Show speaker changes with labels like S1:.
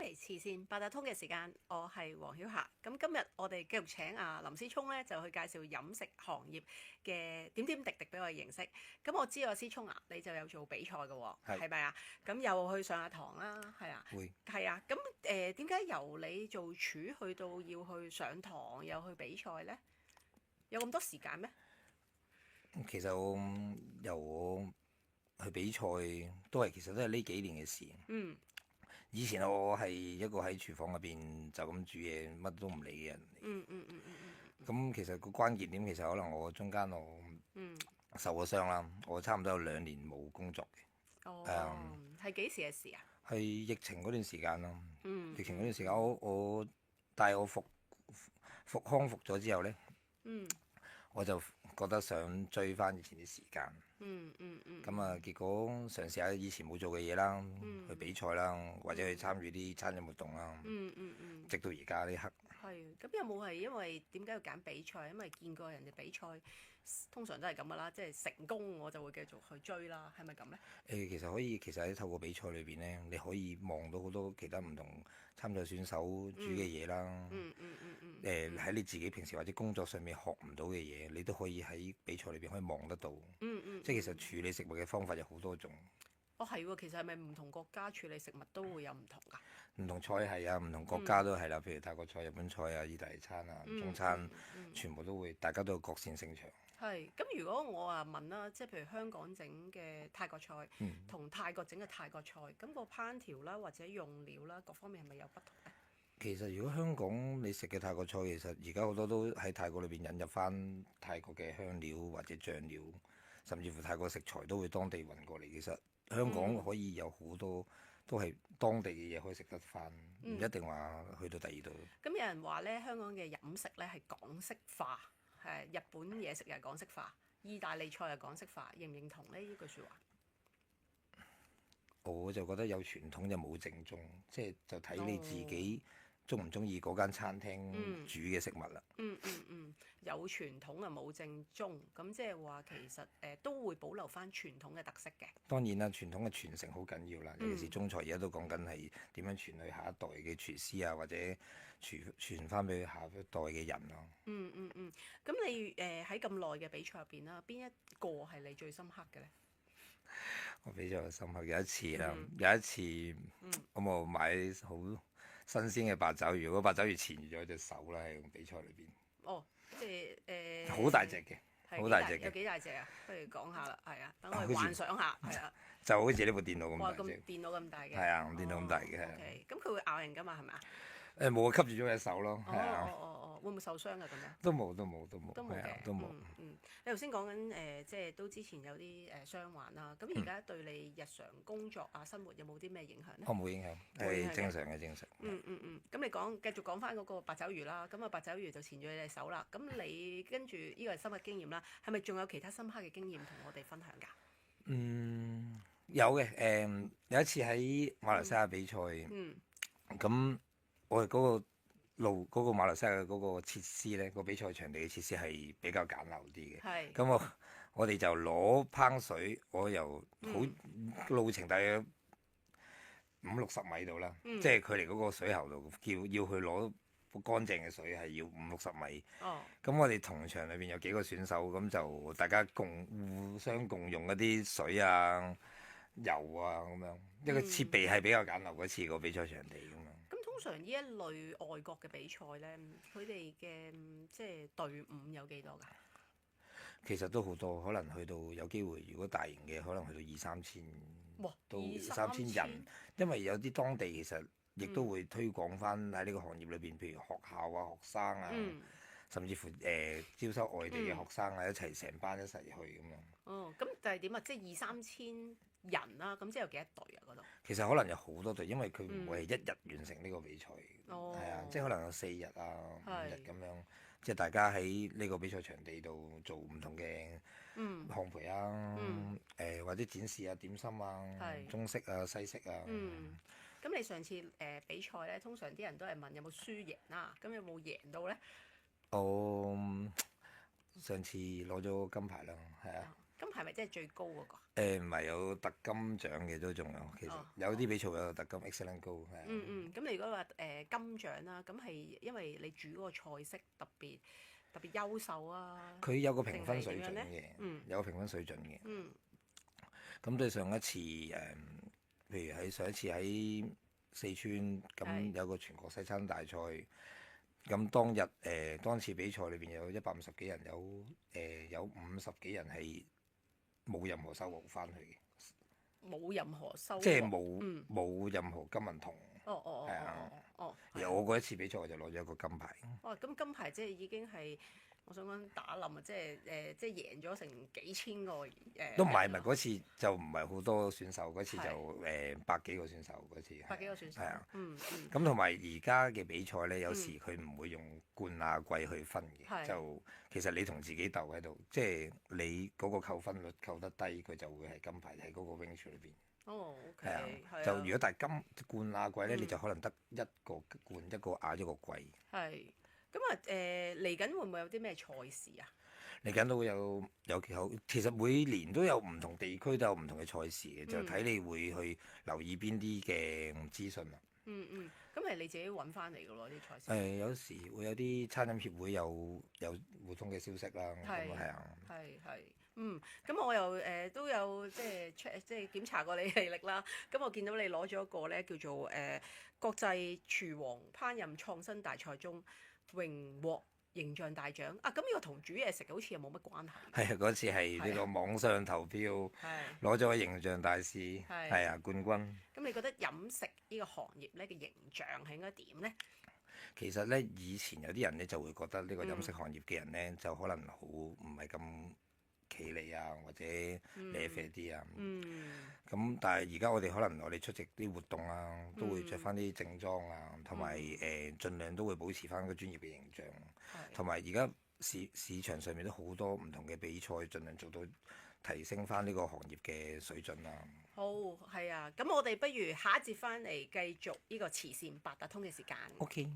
S1: 嚟慈善八達通嘅時間，我係黃曉霞。咁今日我哋繼續請林思聰咧，就去介紹飲食行業嘅點點滴滴俾我哋認識。咁我知思聰啊，你就有做比賽嘅喎，係咪啊？咁又去上下堂啦，係啊，
S2: 會
S1: 係啊。咁點解由你做廚去到要去上堂又去比賽呢？有咁多時間咩？
S2: 其實由我去比賽其實都係呢幾年嘅事。以前我係一個喺廚房入邊就咁煮嘢，乜都唔理嘅人嚟。咁其實個關鍵點其實可能我中間受過傷啦，我差唔多有2年冇工作嘅。
S1: 哦，係幾時嘅事啊？
S2: 係疫情嗰段時間咯。疫情嗰段時間，但係我康復咗之後呢，我就覺得想追翻以前啲時間。咁啊，結果嘗試下以前冇做嘅嘢啦，去比賽啦，或者去參與啲餐飲活動啦。直到而家呢刻。
S1: 係，咁有冇係因為點解要揀比賽？因為見過人哋比賽，通常都係咁噶啦，即係成功我就會繼續去追啦，係咪咁呢？
S2: 其實喺透過比賽裏邊呢，你可以望到好多其他唔同參賽選手煮嘅嘢啦。喺你自己平時或者工作上面學唔到嘅嘢，你都可以喺比賽裏邊可以望得到。即係其實處理食物嘅方法有好多種。
S1: 哦，係喎，其實係咪唔同國家處理食物都會有唔同㗎？
S2: 唔同菜係啊，唔同國家都係啦，譬如泰國菜、日本菜啊、意大利餐啊、中餐，全部都會，大家都有各擅勝場。
S1: 係，咁如果我問啦，即係譬如香港整嘅泰國菜，同泰國整嘅泰國菜，咁個烹調啦或者用料啦各方面係咪有不同呢？
S2: 其實如果香港你食嘅泰國菜，其實而家好多都喺泰國裏邊引入翻泰國嘅香料或者醬料，甚至乎泰國食材都會當地運過嚟。其實香港可以有好多都係當地嘅嘢可以食得翻，唔一定話去到第二度。
S1: 咁有人話咧，香港嘅飲食咧係港式化，係日本嘢食又係港式化，意大利菜又係港式化，認唔認同呢句説話？
S2: 我就覺得有傳統就冇正宗，即係就睇你自己中唔中意嗰間餐廳煮嘅食物啦。
S1: 有傳統啊冇正宗，咁即係話其實都會保留翻傳統嘅特色嘅。
S2: 當然啦，傳統嘅傳承好緊要啦，尤其是中菜而家都講緊係點樣傳去下一代嘅廚師啊，或者傳翻俾下一代嘅人咯。
S1: 咁你喺咁耐嘅比賽入邊啦，邊一個係你最深刻嘅呢？
S2: 我比較深刻有一次啦，有一次咁我買好新鮮嘅八爪魚，嗰八爪魚纏住咗隻手啦，喺比賽裏邊。
S1: 哦，即係
S2: 好大隻嘅，好大隻嘅。
S1: 有幾大隻啊？不如講下啦，係啊，等我哋幻想下，係啊。
S2: 就好似呢部電腦咁
S1: 哇！
S2: 大隻。
S1: 電腦咁大嘅。
S2: 係啊，電腦咁大嘅。
S1: OK，咁佢會咬人㗎嘛？係咪啊？
S2: 冇啊，吸住咗隻手咯。係啊。
S1: 會唔會受傷㗎咁樣？
S2: 都冇嘅。都冇。
S1: 你頭先講緊即係都之前有啲傷患啦。咁而家對你日常工作啊、生活有冇啲咩影響呢？
S2: 冇影響，係正常嘅。
S1: 咁你繼續講翻嗰個八爪魚啦。咁啊，八爪魚就纏住你隻手啦。咁你跟住呢個係深刻經驗啦。係咪仲有其他深刻嘅經驗同我哋分享㗎？
S2: 有嘅。有一次喺馬來西亞比賽，咁我哋嗰個馬來西亞嘅嗰個設施呢，個比賽場地嘅設施係比較簡陋啲嘅。咁我哋就攞烹水，我由路程大約50-60米度啦，即係距離嗰個水喉度，要去攞乾淨嘅水係要50-60米。咁我哋同場裏邊有幾個選手，咁就大家互相共用一啲水啊、油啊咁樣，一個設備係比較簡陋嗰次個比賽場地咁樣。
S1: 咁通常呢一類外國嘅比賽呢，佢哋嘅即係隊伍有幾多㗎？
S2: 其實都好多，可能去到有機會，如果大型嘅可能去到2-3千，到2-3千人，因為有啲當地其實亦都會推廣翻喺呢個行業裏邊，譬如學校啊、學生啊，甚至乎招收外地嘅學生啊，一齊成班一齊去咁樣。
S1: 咁就係點啊？即係2-3千人啦，咁即係有幾多隊啊？嗰度
S2: 其實可能有好多隊，因為佢唔會係一日完成呢個比賽，係啊，即係可能有4日啊、5日咁樣，即係大家喺呢個比賽場地度做唔同嘅烘焙啊，或者展示啊、點心啊、中式啊、西式啊。
S1: 咁你上次比賽咧，通常啲人都係問有冇輸贏啦，咁有冇贏到咧？
S2: 我上次攞咗金牌啦，係啊。
S1: 金牌咪即係最高嗰個？
S2: 唔係有特金獎嘅都仲有，其實
S1: 哦
S2: 有啲比賽有特金 excellent 高係啊。
S1: 咁你如果話金獎啦，咁係因為你煮嗰個菜式特別優秀啊？
S2: 佢有個評分水準
S1: 定係點樣
S2: 嘅
S1: 呢，
S2: 有個評分水準嘅。
S1: 嗯
S2: 咁對上一次譬如喺上一次喺四川咁
S1: 係
S2: 有個全國西餐大賽，咁當日當次比賽裏邊有150幾人，有50幾人係冇任何收穫翻去嘅，
S1: 冇任何收穫，
S2: 即係冇
S1: 嗯
S2: 冇任何金銀銅。係啊
S1: 係
S2: 我嗰一次比賽我就攞咗一個金牌。
S1: 哇！咁金牌即係已經係我想講打冧啊，即係贏咗成幾千個
S2: 都唔係嗰次就唔係好多選手，嗰次就
S1: 係
S2: 百幾個選手嗰次。
S1: 百幾個選手，
S2: 係啊。
S1: 嗯
S2: 咁同埋而家嘅比賽呢，有時佢唔會用冠亞季去分嘅，
S1: 係
S2: 就其實你同自己鬥喺度，即係你嗰個扣分率扣得低，佢就會係金牌喺嗰個 range 裏邊。
S1: 哦，OK，
S2: 係啊
S1: 係啊，
S2: 就如果但係冠亞季呢，
S1: 嗯
S2: 你就可能得一個冠、一個亞、一個季。
S1: 係咁啊嚟緊會唔會有啲咩賽事啊？
S2: 嚟緊都會有其實每年都有唔同地區都有唔同嘅賽事嘅，就睇你會去留意邊啲嘅資訊啦。
S1: 咁係你自己揾翻嚟嘅咯啲賽事。
S2: 有時會有啲餐飲協會有互通嘅消息啦，
S1: 係
S2: 咁係啊。
S1: 咁我又都有即係 check 即係檢查過你履歷啦。咁我見到你攞咗一個咧叫做國際廚王烹飪創新大賽中榮獲形象大獎啊！咁呢個同煮嘢食好似又冇乜關係。
S2: 係啊，嗰次係呢個網上投票
S1: 係。
S2: 攞咗個形象大使，
S1: 係
S2: 係啊冠軍。
S1: 咁你覺得飲食呢個行業咧嘅形象係應該點咧？
S2: 其實咧，以前有啲人咧就會覺得呢個飲食行業嘅人咧就可能好唔係咁企理啊，或者咧啡啲啊。咁但係而家我哋可能我哋出席啲活動啊，都會着翻啲正裝啊，同埋盡量都會保持翻個專業嘅形象。同埋而家市場上面都好多唔同嘅比賽，盡量做到提升翻呢個行業嘅水準啊。
S1: 好，係啊，咁我哋不如下一節翻嚟繼續呢個慈善八達通嘅時間。
S2: OK。